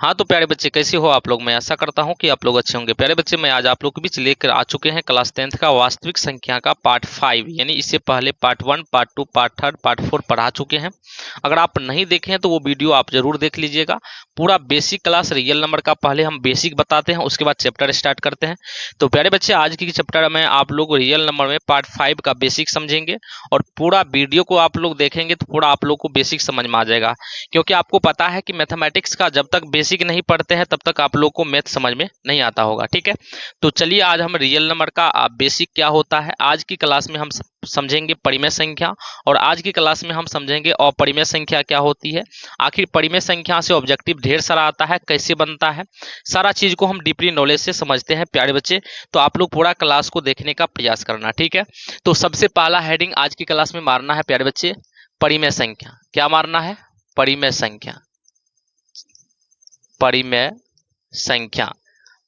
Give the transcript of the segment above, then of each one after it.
हाँ तो प्यारे बच्चे कैसे हो आप लोग। मैं आशा करता हूँ कि आप लोग अच्छे होंगे। प्यारे बच्चे मैं आज आप लोग के बीच लेकर आ चुके हैं क्लास 10th का वास्तविक संख्या का पार्ट 5, यानी इससे पहले पार्ट 1, पार्ट 2, पार्ट 3, पार्ट 4 पढ़ा चुके हैं। अगर आप नहीं देखे हैं तो वो वीडियो आप जरूर देख लीजिएगा। पूरा बेसिक क्लास रियल नंबर का पहले हम बेसिक बताते हैं, उसके बाद चैप्टर स्टार्ट करते हैं। तो प्यारे बच्चे आज की चैप्टर में आप लोग रियल नंबर में पार्ट 5 का बेसिक समझेंगे और पूरा वीडियो को आप लोग देखेंगे तो पूरा आप लोग को बेसिक समझ में आ जाएगा। क्योंकि आपको पता है कि मैथमेटिक्स का जब तक बेसिक नहीं पढ़ते हैं तब तक आप लोग को मैथ समझ में नहीं आता होगा। ठीक है, तो चलिए आज हम रियल नंबर का बेसिक क्या होता है आज की क्लास में हम समझेंगे। परिमेय संख्या, और आज की क्लास में हम समझेंगे अपरिमेय संख्या क्या होती है। आखिर परिमेय संख्या से ऑब्जेक्टिव ढेर सारा आता है, कैसे बनता है, सारा चीज को हम डीपली नॉलेज से समझते हैं प्यारे बच्चे। तो आप लोग पूरा क्लास को देखने का प्रयास करना। ठीक है, तो सबसे पहला हेडिंग आज की क्लास में मारना है प्यारे बच्चे, परिमेय संख्या। क्या मारना है? परिमेय संख्या। परिमेय संख्या,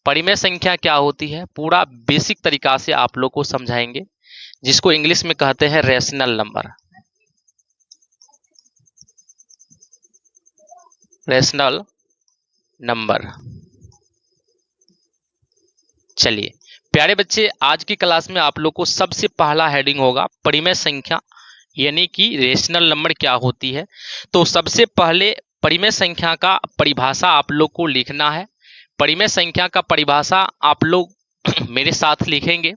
परिमेय संख्या क्या होती है पूरा बेसिक तरीका से आप लोग को समझाएंगे, जिसको इंग्लिश में कहते हैं रेशनल नंबर। Rational number. चलिए प्यारे बच्चे आज की क्लास में आप लोग को सबसे पहला हेडिंग होगा परिमेय संख्या, यानी कि रेशनल नंबर क्या होती है। तो सबसे पहले परिमेय संख्या का परिभाषा आप लोग को लिखना है। परिमेय संख्या का परिभाषा आप लोग मेरे साथ लिखेंगे।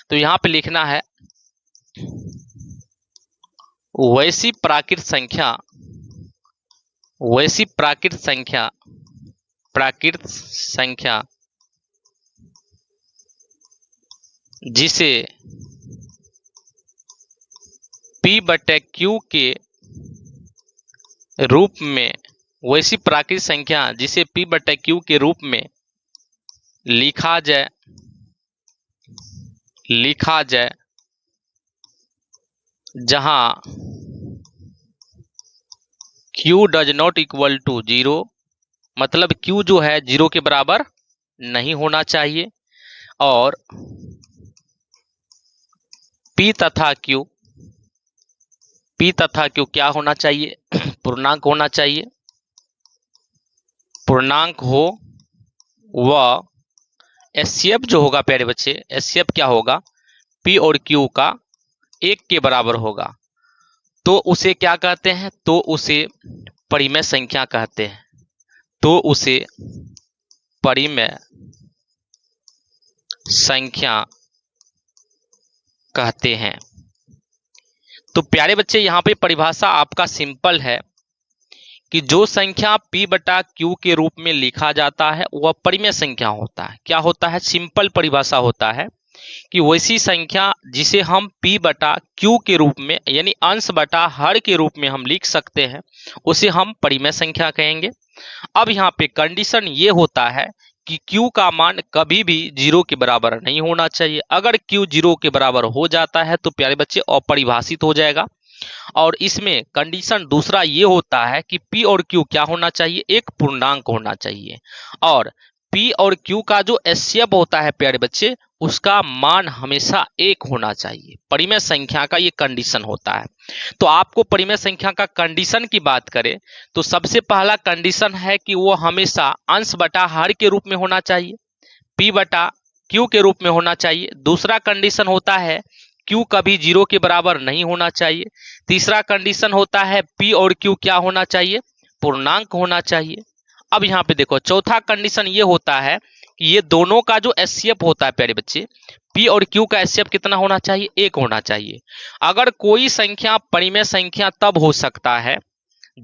तो यहां पे लिखना है वैसी प्राकृत संख्या, वैसी प्राकृत संख्या, प्राकृत संख्या जिसे P/Q के रूप में, वैसी प्राकृत संख्या जिसे P/Q के रूप में लिखा जाए, जहां Q does not equal to 0, मतलब Q जो है 0 के बराबर नहीं होना चाहिए, और P तथा Q क्या होना चाहिए? पूर्णांक होना चाहिए, पूर्णांक हो। वह एचसीएफ जो होगा प्यारे बच्चे, एचसीएफ क्या होगा? P और Q का 1 के बराबर होगा। तो उसे क्या कहते हैं? तो उसे परिमेय संख्या कहते हैं। तो उसे परिमेय संख्या कहते हैं। तो प्यारे बच्चे यहाँ पे परिभाषा आपका सिंपल है कि जो संख्या P/Q के रूप में लिखा जाता है वह परिमेय संख्या होता है। क्या होता है? सिंपल परिभाषा होता है कि वैसी संख्या जिसे हम P/Q के रूप में, यानी अंश बटा हर के रूप में हम लिख सकते हैं, उसे हम परिमेय संख्या कहेंगे। अब यहाँ पे कंडीशन ये होता है कि Q का मान कभी भी 0 के बराबर नहीं होना चाहिए। अगर Q 0 के बराबर हो जाता है तो प्यारे बच्चे अपरिभाषित हो जाएगा। और इसमें कंडीशन दूसरा ये होता है कि P और Q क्या होना चाहिए? एक पूर्णांक होना चाहिए। और P और Q का जो एचसीएफ होता है प्यारे बच्चे, उसका मान हमेशा 1 होना चाहिए। परिमेय संख्या का ये कंडीशन होता है। तो आपको परिमेय संख्या का कंडीशन की बात करें तो सबसे पहला कंडीशन है कि वो हमेशा अंश बटा हर के रूप में होना चाहिए, P/Q के रूप में होना चाहिए। दूसरा कंडीशन होता है Q कभी 0 के बराबर नहीं होना चाहिए। तीसरा कंडीशन होता है P और Q क्या होना चाहिए? पूर्णांक होना चाहिए। अब यहाँ पे देखो चौथा कंडीशन ये होता है कि ये दोनों का जो एचसीएफ होता है प्यारे बच्चे, P और Q का एचसीएफ कितना होना चाहिए? 1 होना चाहिए। अगर कोई संख्या परिमेय संख्या तब हो सकता है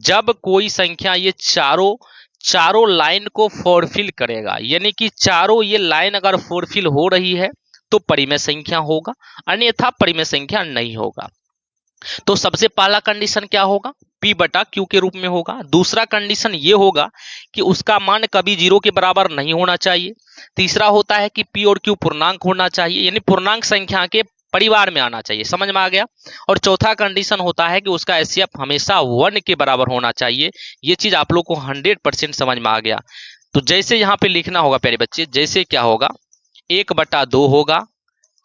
जब कोई संख्या ये चारों लाइन को फुलफिल करेगा, यानी कि चारों ये लाइन अगर फुलफिल हो रही है तो परिमेय संख्या होगा, अन्यथा परिमेय संख्या नहीं होगा। तो सबसे पहला कंडीशन क्या होगा? P/Q के रूप में होगा। दूसरा कंडीशन ये होगा कि उसका मान कभी 0 के बराबर नहीं होना चाहिए। तीसरा होता है कि P और Q पूर्णांक होना चाहिए, यानी पूर्णांक संख्या के परिवार में आना चाहिए। समझ में आ गया? और चौथा कंडीशन होता है कि उसका एचसीएफ हमेशा 1 के बराबर होना चाहिए। ये चीज आप लोग को 100% समझ में आ गया। तो जैसे यहाँ पे लिखना होगा प्यारे बच्चे, जैसे क्या होगा? 1/2 होगा,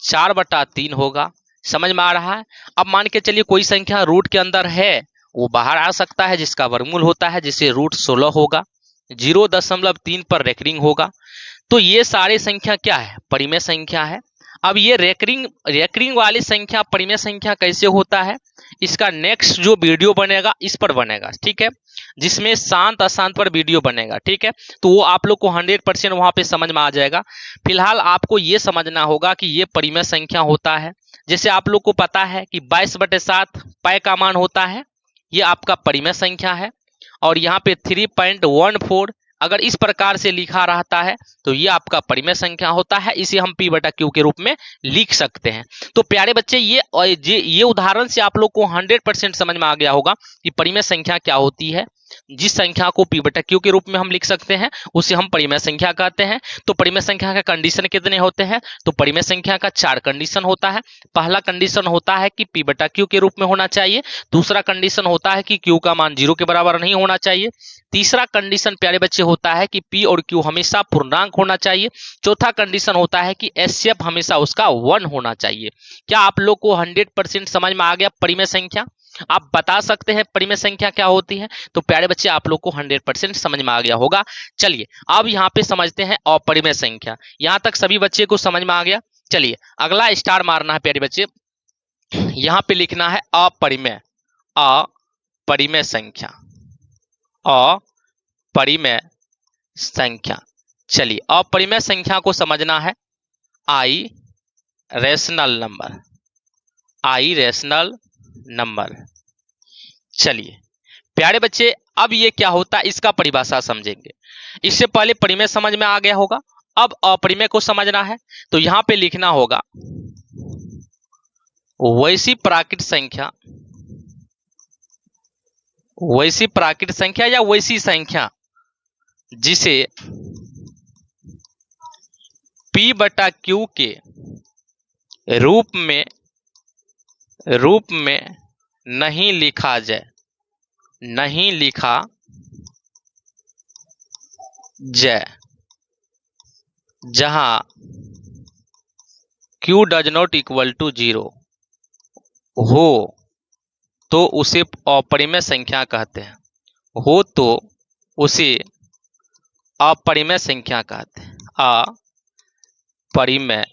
4/3 होगा। समझ में आ रहा है? अब मान के चलिए कोई संख्या रूट के अंदर है, वो बाहर आ सकता है जिसका वर्गमूल होता है, जिसे √16 होगा। 0.3 पर रेकरिंग होगा। तो ये सारे संख्या क्या है? परिमेय संख्या है। अब ये रेकरिंग वाली संख्या परिमेय संख्या कैसे होता है, इसका नेक्स्ट जो वीडियो बनेगा इस पर बनेगा, ठीक है, जिसमें शांत अशांत पर वीडियो बनेगा, ठीक है। तो वो आप लोग को 100% वहां पे समझ में आ जाएगा। फिलहाल आपको ये समझना होगा कि ये परिमेय संख्या होता है। जैसे आप लोग को पता है कि 22/7 पाई का मान होता है, ये आपका परिमेय संख्या है। और यहाँ पे 3.14 अगर इस प्रकार से लिखा रहता है तो ये आपका परिमेय संख्या होता है। इसे हम P/Q के रूप में लिख सकते हैं। तो प्यारे बच्चे, ये उदाहरण से आप लोग को 100% समझ में आ गया होगा कि परिमेय संख्या क्या होती है। जिस संख्या को P/Q के रूप में हम लिख सकते हैं उसे हम परिमेय संख्या कहते हैं। तो परिमेय संख्या का कंडीशन कितने होते हैं? तो परिमेय संख्या का 4 कंडीशन होता है। पहला कंडीशन होता है कि P/Q के रूप में होना चाहिए। दूसरा कंडीशन होता है कि Q का मान 0 के बराबर नहीं होना चाहिए। तीसरा कंडीशन प्यारे बच्चे होता है कि P और Q हमेशा पूर्णांक होना चाहिए। चौथा कंडीशन होता है कि HCF हमेशा उसका 1 होना चाहिए। क्या आप लोग को 100% समझ में आ गया परिमेय संख्या? आप बता सकते हैं परिमेय संख्या क्या होती है? तो प्यारे बच्चे, आप लोग को 100% समझ में आ गया होगा। चलिए अब यहाँ पे समझते हैं अपरिमेय संख्या। यहाँ तक सभी बच्चे को समझ में आ गया। चलिए अगला स्टार मारना है प्यारे बच्चे। यहाँ पे लिखना है अपरिमेय संख्या, अपरिमेय संख्या। चलिए अपरिमेय संख्या को समझना है आई रेशनल नंबर। चलिए प्यारे बच्चे, अब ये क्या होता है इसका परिभाषा समझेंगे। इससे पहले परिमेय समझ में आ गया होगा, अब अपरिमेय को समझना है। तो यहां पे लिखना होगा वैसी प्राकृत संख्या या वैसी संख्या जिसे P/Q के रूप में नहीं लिखा जाए, जहां Q does not equal to 0 हो तो उसे अपरिमेय संख्या कहते हैं। अपरिमेय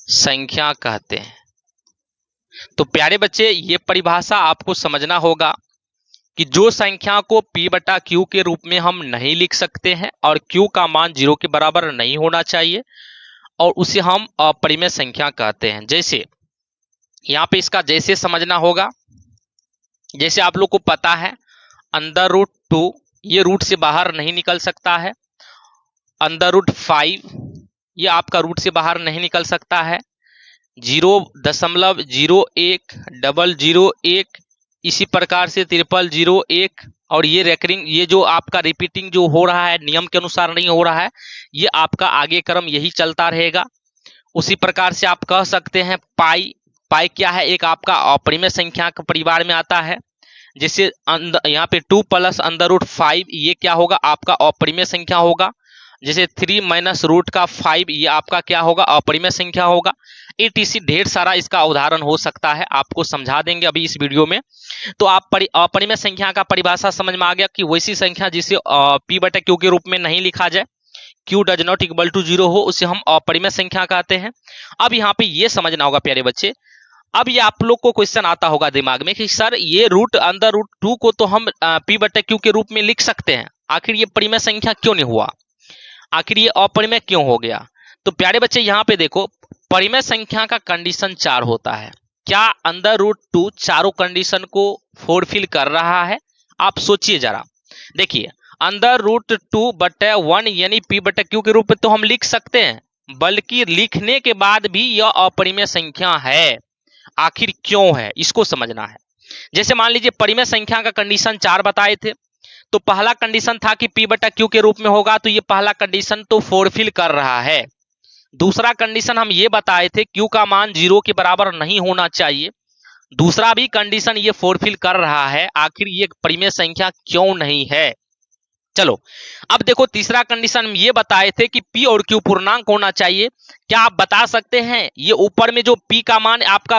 संख्या कहते हैं। तो प्यारे बच्चे, ये परिभाषा आपको समझना होगा कि जो संख्या को P/Q के रूप में हम नहीं लिख सकते हैं और Q का मान 0 के बराबर नहीं होना चाहिए, और उसे हम अपरिमेय संख्या कहते हैं। जैसे यहाँ पे इसका जैसे समझना होगा, जैसे आप लोग को पता है √2 ये रूट से बाहर नहीं निकल सकता है, √5 ये आपका रूट से बाहर नहीं निकल सकता है, 0.010001 इसी प्रकार से 0001, और ये रेकरिंग, ये जो आपका रिपीटिंग जो हो रहा है नियम के अनुसार नहीं हो रहा है, ये आपका आगे क्रम यही चलता रहेगा। उसी प्रकार से आप कह सकते हैं पाई क्या है? एक आपका अपरिमेय संख्या के परिवार में आता है। जैसे यहाँ पे 2 + √5 ये क्या होगा? आपका अपरिमेय संख्या होगा। जैसे 3 - √5 ये आपका क्या होगा? अपरिमेय संख्या होगा। etc ढेर सारा इसका उदाहरण हो सकता है, आपको समझा देंगे अभी इस वीडियो में। तो आप अपरिमेय संख्या का परिभाषा समझ में आ गया कि वैसी संख्या जिसे P/Q के रूप में नहीं लिखा जाए, Q does not equal to 0 हो, उसे हम अपरिमेय संख्या कहते हैं। अब यहाँ पे ये समझना होगा प्यारे बच्चे, अब ये आप लोग को क्वेश्चन आता होगा दिमाग में कि सर ये √2 को तो हम P/Q के रूप में लिख सकते हैं, आखिर ये परिमेय संख्या क्यों नहीं हुआ, आखिर ये अपरिमेय क्यों हो गया? तो प्यारे बच्चे यहाँ पे देखो, परिमेय संख्या का कंडीशन 4 होता है। क्या √2 चारों कंडीशन को फुलफिल कर रहा है? आप सोचिए जरा। देखिए √2/1 यानी P/Q के रूप में तो हम लिख सकते हैं, बल्कि लिखने के बाद भी यह अपरिमेय संख्या है। आखिर क्यों है, इसको समझना है। जैसे मान लीजिए परिमेय संख्या का कंडीशन 4 बताए थे, तो पहला कंडीशन था कि P/Q के रूप में होगा, तो ये पहला कंडीशन तो फुलफिल कर रहा है। दूसरा कंडीशन हम ये बताए थे Q का मान 0 के बराबर नहीं होना चाहिए, दूसरा भी कंडीशन ये फुलफिल कर रहा है। आखिर ये परिमेय संख्या क्यों नहीं है? चलो अब देखो, तीसरा कंडीशन हम ये बताए थे कि P और Q पूर्णांक होना चाहिए। क्या आप बता सकते हैं ये ऊपर में जो P का मान आपका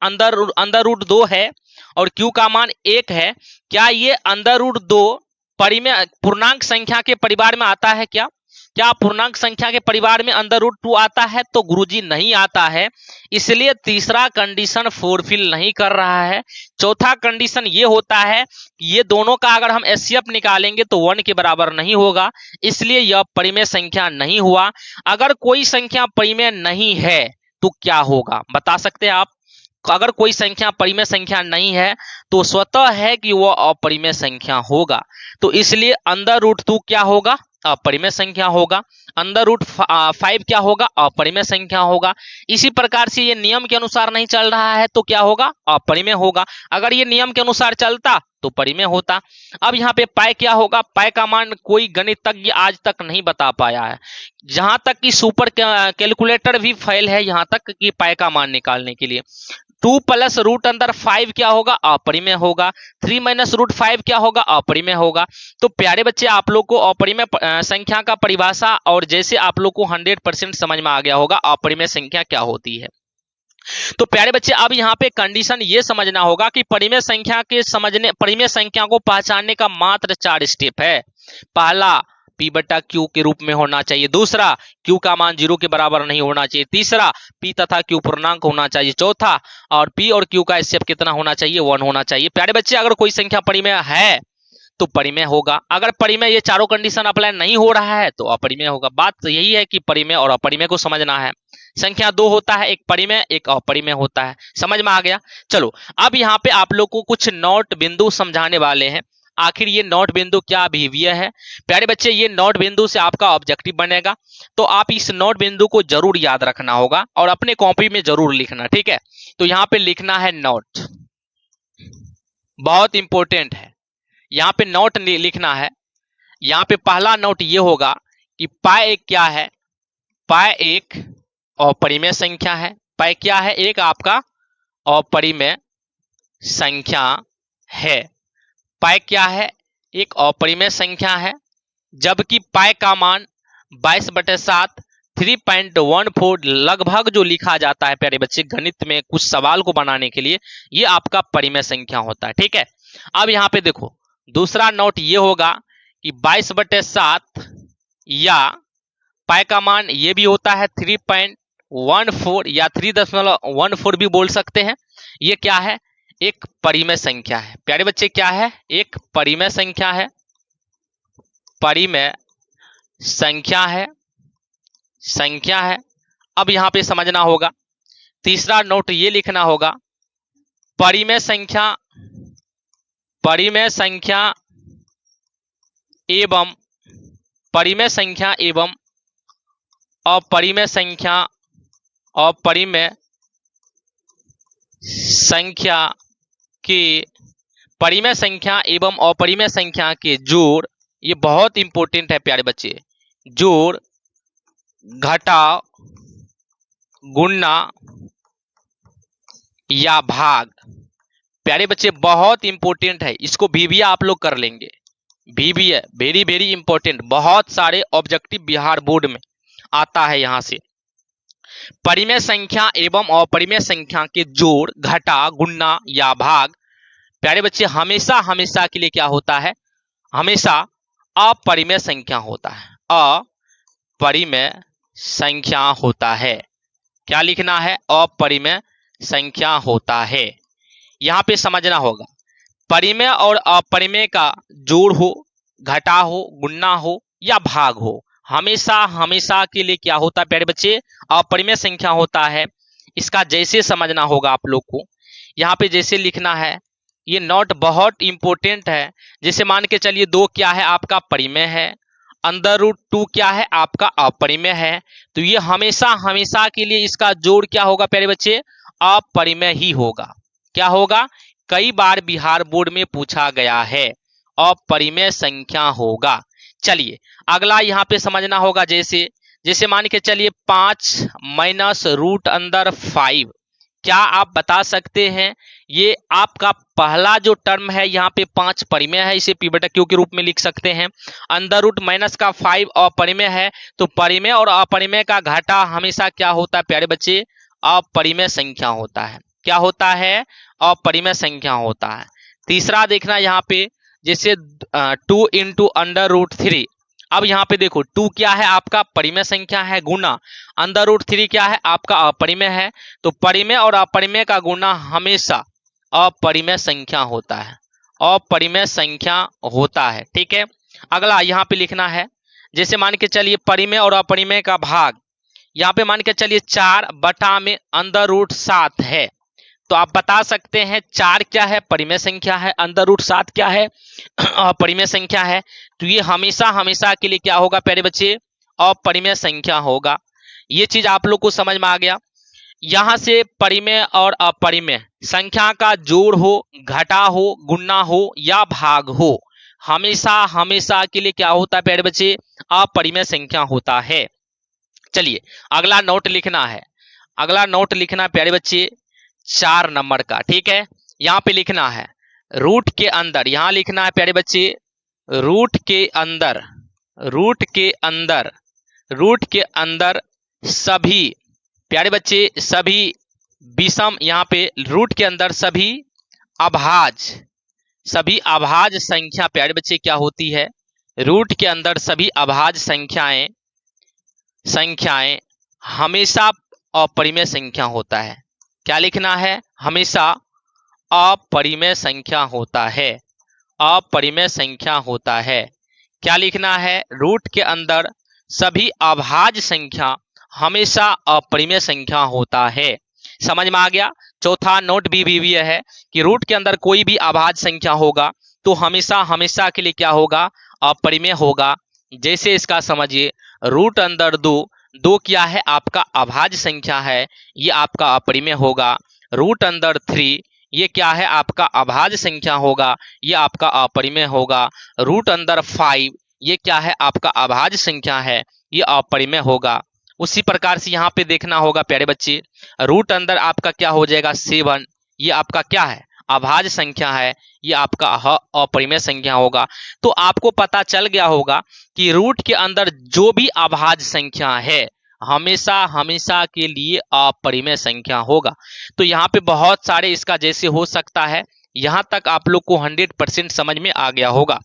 अंदर रूट 2 है और Q का मान 1 है, क्या ये अंदर रूट 2 परिमेय पूर्णांक संख्या के परिवार में आता है क्या? क्या पूर्णांक संख्या के परिवार में अंडर रूट 2 आता है? तो गुरुजी नहीं आता है, इसलिए तीसरा कंडीशन फुलफिल नहीं कर रहा है। चौथा कंडीशन ये होता है कि ये दोनों का अगर हम एचसीएफ निकालेंगे तो 1 के बराबर नहीं होगा, इसलिए यह परिमेय संख्या नहीं हुआ। अगर कोई संख्या परिमेय नहीं है तो क्या होगा बता सकते हैं आप? अगर कोई संख्या परिमेय संख्या नहीं है तो स्वतः है कि वो अपरिमेय संख्या होगा, तो इसलिए अंडर रूट 2 क्या होगा? अपरिमेय संख्या होगा। अंडर रूट 5 क्या होगा? अपरिमेय संख्या होगा। इसी प्रकार से ये नियम के अनुसार नहीं चल रहा है तो क्या होगा? अपरिमेय होगा। अगर ये नियम के अनुसार चलता तो परिमेय होता। अब यहाँ पे पाई क्या होगा? पाई का मान कोई गणितज्ञ आज तक नहीं बता पाया है, जहां तक कि सुपर कैलकुलेटर भी फेल है यहाँ तक कि पाई का मान निकालने के लिए। 2 प्लस रूट अंदर 5 क्या होगा? अपरिमेय होगा। 3 माइनस रूट 5 क्या होगा? अपरिमेय होगा। तो प्यारे बच्चे, आप लोग को अपरिमेय संख्या का परिभाषा और जैसे आप लोग को 100% समझ में आ गया होगा अपरिमेय संख्या क्या होती है। तो प्यारे बच्चे, अब यहाँ पे कंडीशन ये समझना होगा कि परिमेय संख्या के समझने, परिमेय संख्या को पहचानने का मात्र 4 स्टेप है। पहला, P बटा Q के रूप में होना चाहिए। दूसरा, Q का मान 0 के बराबर नहीं होना चाहिए। तीसरा, P तथा Q पूर्णांक होना चाहिए। चौथा, और P और Q का एचसीएफ कितना होना चाहिए? 1 होना चाहिए। प्यारे बच्चे, अगर कोई संख्या परिमेय है तो परिमेय होगा। अगर परिमेय ये चारों कंडीशन अप्लाई नहीं हो रहा है तो अपरिमेय होगा। बात तो यही है कि परिमेय और अपरिमेय को समझना है। संख्या 2 होता है, एक परिमेय एक अपरिमेय होता है। समझ में आ गया? चलो, अब यहाँ पे आप लोग को कुछ नोट बिंदु समझाने वाले हैं। आखिर ये नोट बिंदु क्या अभिव्यय है? प्यारे बच्चे, ये नोट बिंदु से आपका ऑब्जेक्टिव बनेगा, तो आप इस नोट बिंदु को जरूर याद रखना होगा और अपने कॉपी में जरूर लिखना, ठीक है? तो यहाँ पे लिखना है नोट, बहुत इंपॉर्टेंट है। यहाँ पे नोट लिखना है। यहाँ पे पहला नोट ये होगा कि पाई एक क्या है? पाई एक अपरिमेय संख्या है। पाई क्या है? एक आपका अपरिमेय संख्या है। पाई क्या है? एक अपरिमेय संख्या है, जबकि पाई का मान 22/7 3.14 लगभग जो लिखा जाता है प्यारे बच्चे गणित में कुछ सवाल को बनाने के लिए, ये आपका परिमेय संख्या होता है, ठीक है? अब यहाँ पे देखो, दूसरा नोट ये होगा कि 22/7 या पाई का मान ये भी होता है 3.14 या 3.14 भी बोल सकते हैं। ये क्या है? एक परिमेय संख्या है। प्यारे बच्चे, क्या है? एक परिमेय संख्या है। परिमेय संख्या है, संख्या है। अब यहां पे समझना होगा, तीसरा नोट ये लिखना होगा, परिमेय संख्या, परिमेय संख्या एवं परिमेय संख्या एवं अपरिमेय संख्या, अपरिमेय संख्या के, परिमेय संख्या एवं अपरिमेय संख्या के जोड़, ये बहुत इंपॉर्टेंट है प्यारे बच्चे। जोड़, घटाव, गुणा या भाग, प्यारे बच्चे बहुत इंपॉर्टेंट है। इसको VBA आप लोग कर लेंगे। VBA वेरी वेरी इंपॉर्टेंट, बहुत सारे ऑब्जेक्टिव बिहार बोर्ड में आता है। यहां से परिमेय संख्या एवं अपरिमेय संख्या के जोड़, घटा, गुणा या भाग, प्यारे बच्चे हमेशा हमेशा के लिए क्या होता है? हमेशा अपरिमेय संख्या होता है। अपरिमेय संख्या होता है। क्या लिखना है? अपरिमेय संख्या होता है। यहां पे समझना होगा, परिमेय और अपरिमेय का जोड़ हो, घटा हो, गुणा हो या भाग हो, हमेशा हमेशा के लिए क्या होता है प्यारे बच्चे? अपरिमेय संख्या होता है। इसका जैसे समझना होगा आप लोग को, यहाँ पे जैसे लिखना है, ये नोट बहुत इंपॉर्टेंट है। जैसे मान के चलिए 2 क्या है? आपका परिमेय है। अंडर रूट 2 क्या है? आपका अपरिमेय है। तो ये हमेशा हमेशा के लिए इसका जोड़ क्या होगा प्यारे बच्चे? अपरिमेय ही होगा। क्या होगा? कई बार बिहार बोर्ड में पूछा गया है, अपरिमेय संख्या होगा। चलिए अगला यहाँ पे समझना होगा, जैसे जैसे मान के चलिए 5 माइनस रूट अंदर 5, क्या आप बता सकते हैं? ये आपका पहला जो टर्म है यहाँ पे 5 परिमेय है, इसे P बटा Q के रूप में लिख सकते हैं। अंडर रूट माइनस का 5 अपरिमेय है, तो परिमेय और अपरिमेय का घटा हमेशा क्या होता है प्यारे बच्चे? अपरिमेय संख्या होता है। क्या होता है? अपरिमेय संख्या होता है। तीसरा देखना यहाँ पे जैसे 2 इंटू √3। अब यहाँ पे देखो 2 क्या है आपका परिमेय संख्या है, गुना √3 क्या है आपका अपरिमेय है। तो परिमेय और अपरिमेय का गुना हमेशा अपरिमेय संख्या होता है, अपरिमेय संख्या होता है। ठीक है, अगला यहाँ पे लिखना है, जैसे मान के चलिए परिमेय और अपरिमेय का भाग, यहाँ पे मान के चलिए 4/√7 है। तो आप बता सकते हैं 4 क्या है परिमेय संख्या है, √7 क्या है अपरिमेय संख्या है। तो ये हमेशा हमेशा के लिए क्या होगा प्यारे बच्चे, अपरिमेय संख्या होगा। ये चीज आप लोग को समझ में आ गया। यहां से परिमेय और अपरिमेय संख्या का जोड़ हो, घटा हो, गुणा हो या भाग हो, हमेशा हमेशा के लिए क्या होता है प्यारे बच्चे, अपरिमेय संख्या होता है। चलिए अगला नोट लिखना है, अगला नोट लिखना है प्यारे बच्चे 4 नंबर का। ठीक है, यहाँ पे लिखना है रूट के अंदर, यहां लिखना है प्यारे बच्चे रूट के अंदर, रूट के अंदर, रूट के अंदर सभी प्यारे बच्चे सभी विषम, यहाँ पे रूट के अंदर सभी अभाज्य, सभी अभाज्य संख्या प्यारे बच्चे क्या होती है, रूट के अंदर सभी अभाज्य संख्याएं संख्याएं हमेशा अपरिमेय संख्या होता है। क्या लिखना है, हमेशा अपरिमेय संख्या होता है, अपरिमेय संख्या होता है। क्या लिखना है, रूट के अंदर सभी अभाज्य संख्या हमेशा अपरिमेय संख्या होता है। समझ में आ गया। चौथा नोट भी है कि रूट के अंदर कोई भी अभाज्य संख्या होगा तो हमेशा हमेशा के लिए क्या होगा, अपरिमेय होगा। जैसे इसका समझिए रूट अंदर 2, 2 क्या है आपका अभाज्य संख्या है, ये आपका अपरिमेय होगा। रूट अंदर 3 ये क्या है आपका अभाज्य संख्या होगा, ये आपका अपरिमेय होगा। रूट अंदर 5 ये क्या है आपका अभाज्य संख्या है, ये अपरिमेय होगा। उसी प्रकार से यहाँ पे देखना होगा प्यारे बच्चे, रूट अंदर आपका क्या हो जाएगा 7, ये आपका क्या है अभाज्य संख्या है, ये आपका अपरिमेय संख्या होगा। तो आपको पता चल गया होगा कि रूट के अंदर जो भी अभाज्य संख्या है हमेशा हमेशा के लिए अपरिमेय संख्या होगा। तो यहाँ पे बहुत सारे इसका जैसे हो सकता है, यहाँ तक आप लोग को 100% समझ में आ गया होगा।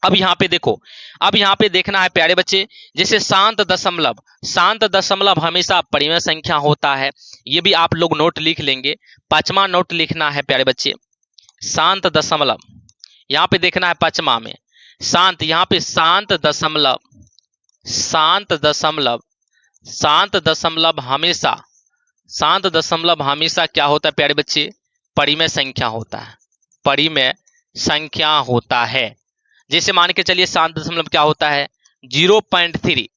अब यहाँ पे देखो, अब यहाँ पे देखना है प्यारे बच्चे, जैसे शांत दशमलव, शांत दशमलव हमेशा परिमेय संख्या होता है। ये भी आप लोग नोट लिख लेंगे। 5वां नोट लिखना है प्यारे बच्चे शांत दशमलव, यहाँ पे देखना है 5वां में शांत, यहाँ पे शांत दशमलव, शांत दशमलव, शांत दशमलव हमेशा, शांत दशमलव हमेशा क्या होता है प्यारे बच्चे, परिमेय संख्या होता है, परिमेय संख्या होता है। जैसे मान के चलिए शांत दशमलव क्या होता है 0.3,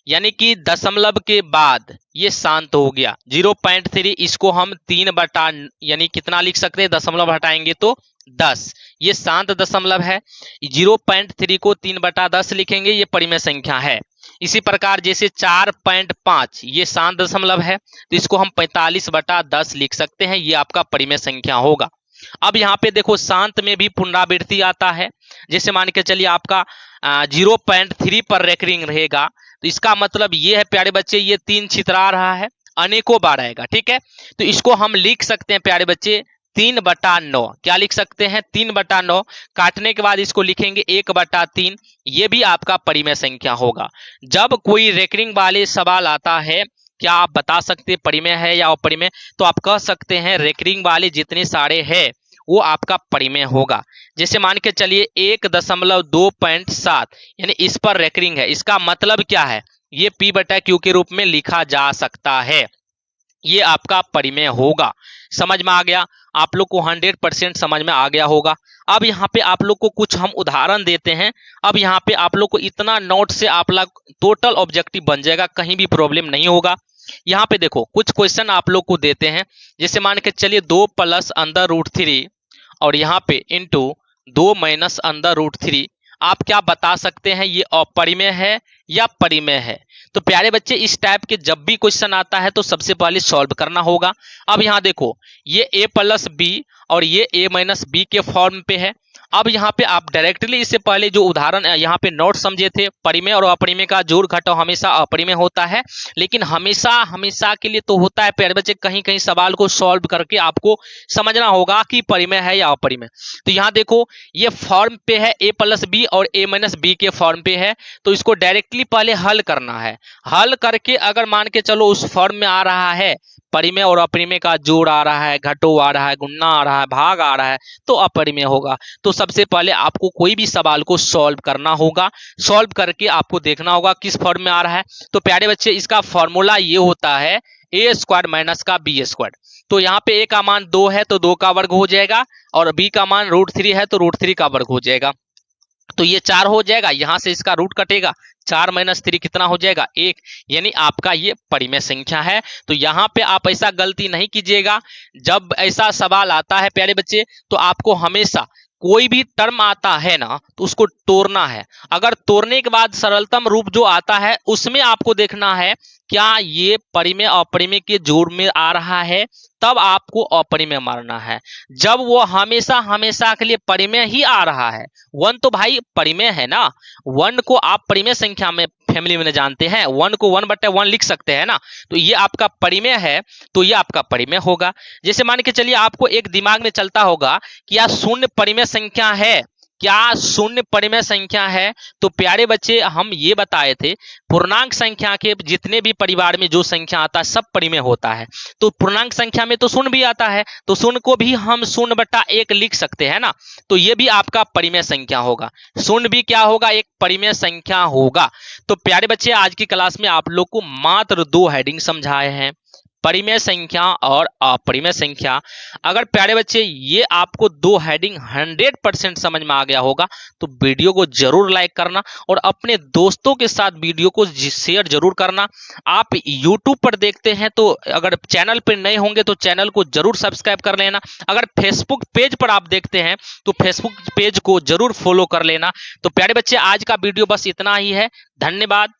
यानी कि दशमलव के बाद ये शांत हो गया 0.3, इसको हम 3 बटा यानी कितना लिख सकते हैं, दशमलव हटाएंगे तो 10, ये शांत दशमलव है। 0.3 को 3/10 लिखेंगे, ये परिमेय संख्या है। इसी प्रकार जैसे 4.5 ये शांत दशमलव है तो इसको हम 45/10 लिख सकते हैं, ये आपका परिमेय संख्या होगा। अब यहाँ पे देखो शांत में भी पुनरावृत्ति आता है, जैसे मान के चलिए आपका 0.3 पर रेकरिंग रहेगा तो इसका मतलब ये है प्यारे बच्चे ये 3 छितरा रहा है, अनेकों बार आएगा। ठीक है, तो इसको हम लिख सकते हैं प्यारे बच्चे 3/9, क्या लिख सकते हैं 3/9, काटने के बाद इसको लिखेंगे 1/3, ये भी आपका परिमेय संख्या होगा। जब कोई रेकरिंग वाले सवाल आता है क्या आप बता सकते हैं परिमेय है या अपरिमेय, तो आप कह सकते हैं रेकरिंग वाले जितने सारे हैं वो आपका परिमेय होगा। जैसे मान के चलिए 1.2.7 यानी इस पर रेकरिंग है, इसका मतलब क्या है ये P/Q के रूप में लिखा जा सकता है, ये आपका परिमेय होगा। समझ में आ गया, आप लोग को 100% समझ में आ गया होगा। अब यहाँ पे आप लोग को कुछ हम उदाहरण देते हैं। अब यहाँ पे आप लोग को इतना नोट से आप लोग टोटल ऑब्जेक्टिव बन जाएगा, कहीं भी प्रॉब्लम नहीं होगा। यहाँ पे देखो कुछ क्वेश्चन आप लोग को देते हैं, जैसे मान के चलिए 2 + √3 और यहाँ पे इंटू 2 - √3, आप क्या बता सकते हैं ये अपरिमेय है या परिमेय है। तो प्यारे बच्चे इस टाइप के जब भी क्वेश्चन आता है तो सबसे पहले सॉल्व करना होगा। अब यहाँ देखो ये a + b और ये a - b के फॉर्म पे है। अब यहाँ पे आप डायरेक्टली इससे पहले जो उदाहरण यहाँ पे नोट समझे थे, परिमेय और अपरिमेय का जोड़ घटाव हमेशा अपरिमेय होता है, लेकिन हमेशा हमेशा के लिए तो होता है प्यारे बच्चे, कहीं कहीं सवाल को सॉल्व करके आपको समझना होगा कि परिमेय है या अपरिमेय। तो यहाँ देखो ये फॉर्म पे है a प्लस बी और a माइनस बी के फॉर्म पे है, तो इसको डायरेक्टली पहले हल करना है। हल करके अगर मान के चलो उस फॉर्म में आ रहा है परिमेय और अपरिमेय का जोड़ आ रहा है, घटो आ रहा है, गुणा आ रहा है, भाग आ रहा है, तो अपरिमेय होगा। तो सबसे पहले आपको कोई भी सवाल को सॉल्व करना होगा, सॉल्व करके आपको देखना होगा किस फॉर्म में आ रहा है। तो प्यारे बच्चे इसका फॉर्मूला ये होता है ए स्क्वायर माइनस का बी स्क्वायर। तो यहाँ पे ए का मान 2 है तो 2 का वर्ग हो जाएगा, और बी का मान √3 है तो √3 का वर्ग हो जाएगा। तो ये 4 हो जाएगा, यहां से इसका रूट कटेगा, 4 माइनस 3 कितना हो जाएगा 1, यानी आपका ये परिमेय संख्या है। तो यहाँ पे आप ऐसा गलती नहीं कीजिएगा, जब ऐसा सवाल आता है प्यारे बच्चे तो आपको हमेशा कोई भी टर्म आता है ना तो उसको तोड़ना है। अगर तोड़ने के बाद सरलतम रूप जो आता है उसमें आपको देखना है क्या ये परिमेय अपरिमेय के जोड़ में आ रहा है, तब आपको अपरिमेय मारना है। जब वो हमेशा हमेशा के लिए परिमेय ही आ रहा है, 1 तो भाई परिमेय है ना, 1 को आप परिमेय संख्या में फैमिली में जानते हैं, 1 को 1/1 लिख सकते हैं ना, तो ये आपका परिमेय है, तो ये आपका परिमेय होगा। जैसे मान के चलिए आपको एक दिमाग में चलता होगा कि यार शून्य परिमेय संख्या है, क्या शून्य परिमेय संख्या है? तो प्यारे बच्चे हम ये बताए थे पूर्णांक संख्या के जितने भी परिवार में जो संख्या आता है सब परिमेय होता है। तो पूर्णांक संख्या में तो शून्य भी आता है, तो शून्य को भी हम 0/1 लिख सकते हैं ना, तो ये भी आपका परिमेय संख्या होगा। शून्य भी क्या होगा? एक परिमेय संख्या होगा। तो प्यारे बच्चे आज की क्लास में आप लोग को मात्र 2 हेडिंग समझाए हैं, परिमेय संख्या और अपरिमेय संख्या। अगर प्यारे बच्चे ये आपको 2 हेडिंग 100% समझ में आ गया होगा तो वीडियो को जरूर लाइक करना और अपने दोस्तों के साथ वीडियो को शेयर जरूर करना। आप YouTube पर देखते हैं तो अगर चैनल पर नए होंगे तो चैनल को जरूर सब्सक्राइब कर लेना। अगर फेसबुक पेज पर आप देखते हैं तो फेसबुक पेज को जरूर फॉलो कर लेना। तो प्यारे बच्चे आज का वीडियो बस इतना ही है। धन्यवाद।